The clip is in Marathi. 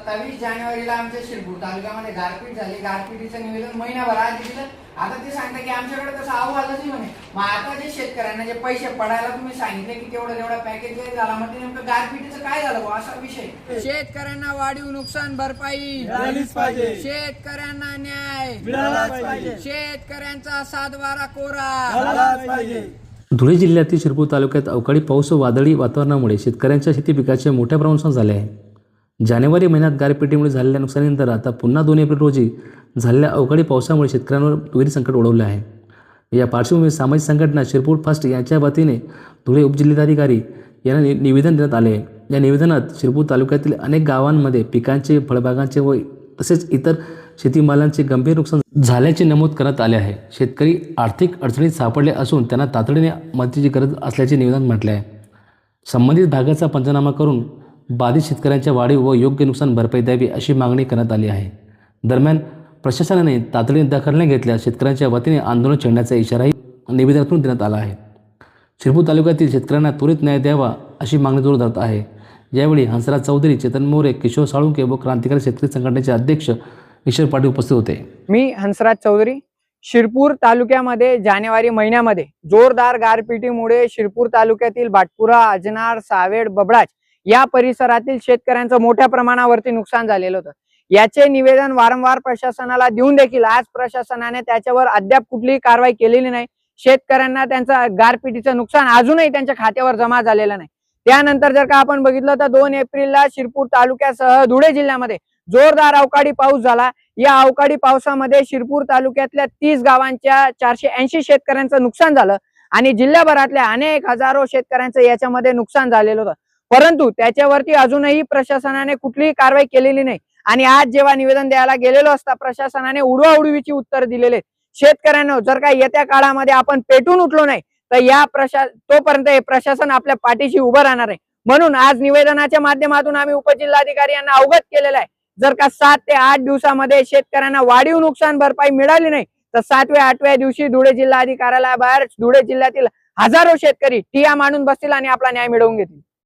27 जानेवारीला आमच्या शिरपूर तालुक्यामध्ये गारपीट झाली। गारपिटीचं निवेदन महिनाभर आधी दिलं। आता ते सांगता की आमच्याकडे तसं अहवालच नाही म्हणे। मग आता जे शेतकऱ्यांना जे पैसे पडायला तुम्ही सांगितले की तेवढा पॅकेज झाला, मग नेमकं गारपिटीचं काय झालं असा विषय। शेतकऱ्यांना वाढीव नुकसान भरपाई मिळालीच पाहिजे, शेतकऱ्यांना न्याय मिळालाच पाहिजे, शेतकऱ्यांचा 7/12 कोरा मिळालाच पाहिजे। धुळे जिल्ह्यातील शिरपूर तालुक्यात अवकाळी पाऊस व वादळी वातावरणामुळे शेतकऱ्यांच्या शेती पिकाचे मोठ्या प्रमाणात नुकसान झाले आहे। जानेवारी महिन्यात गारपिटीमुळे झालेल्या नुकसानीनंतर आता पुन्हा 2 एप्रिल रोजी झालेल्या अवकाळी पावसामुळे शेतकऱ्यांवर गंभीर संकट ओढवले आहे। या पार्श्वभूमीवर सामाजिक संघटना शिरपूर फास्ट यांच्या वतीने धुळे उपजिल्हाधिकारी यांना निवेदन देण्यात आले आहे। या निवेदनात शिरपूर तालुक्यातील अनेक गावांमध्ये पिकांचे, फळबागांचे व तसेच इतर शेतीमालांचे गंभीर नुकसान झाल्याचे नमूद करण्यात आले आहे। शेतकरी आर्थिक अडचणीत सापडले असून त्यांना तातडीने मदतीची गरज असल्याचे निवेदन म्हटले आहे। संबंधित भागाचा पंचनामा करून बाधित शेतकऱ्यांच्या वाढीव व योग्य नुकसान भरपाई द्यावी अशी मागणी करण्यात आली आहे। दरम्यान प्रशासनाने तातडीने दखल न घेतल्यास शेतकऱ्यांच्या वतीने आंदोलन छेडण्याचा इशाराही निवेदनातून देण्यात आला आहे। शिरपूर तालुक्यातील शेतकऱ्यांना त्वरित न्याय द्यावा अशी मागणी जोर धरत आहे। यावेळी हंसराज चौधरी, चेतन मोरे, किशोर साळुंके व क्रांतिकारी शेतकरी संघटनेचे अध्यक्ष ईश्वर पाटील उपस्थित होते। मी हंसराज चौधरी। शिरपूर तालुक्यामध्ये जानेवारी महिन्यामध्ये जोरदार गारपिटीमुळे शिरपूर तालुक्यातील बाटपुरा, अजनार, सावेड, बबडाच या परिसरातील शेतकऱ्यांचं मोठ्या प्रमाणावरती नुकसान झालेलं होतं। याचे निवेदन वारंवार प्रशासनाला देऊन देखील आज प्रशासनाने त्याच्यावर अद्याप कुठलीही कारवाई केलेली नाही। शेतकऱ्यांना त्यांचं गारपिटीचं नुकसान अजूनही त्यांच्या खात्यावर जमा झालेलं नाही। त्यानंतर जर का आपण बघितलं तर 2 एप्रिलला शिरपूर तालुक्यासह धुळे जिल्ह्यामध्ये जोरदार अवकाळी पाऊस झाला। या अवकाळी पावसामध्ये शिरपूर तालुक्यातल्या 30 गावांच्या 480 शेतकऱ्यांचं नुकसान झालं आणि जिल्ह्याभरातल्या अनेक हजारो शेतकऱ्यांचं याच्यामध्ये नुकसान झालेलं होतं। परंतु त्याच्यावरती अजूनही प्रशासनाने कुठलीही कारवाई केलेली नाही आणि आज जेव्हा निवेदन द्यायला गेलेलो असता प्रशासनाने उडवाउडवीची उत्तर दिलेले। शेतकऱ्यांना जर का येत्या काळामध्ये आपण पेटून उठलो नाही तर तोपर्यंत हे प्रशासन आपल्या पाठीशी उभं राहणार आहे। म्हणून आज निवेदनाच्या माध्यमातून आम्ही उपजिल्हाधिकारी यांना अवगत केलेलं आहे, जर का 7 ते 8 दिवसामध्ये शेतकऱ्यांना वाढीव नुकसान भरपाई मिळाली नाही तर 7व्या 8व्या दिवशी धुळे जिल्हाधिकाऱ्याला बाहेर धुळे जिल्ह्यातील हजारो शेतकरी ठिय्या मांडून बसतील आणि आपला न्याय मिळवून घेतील।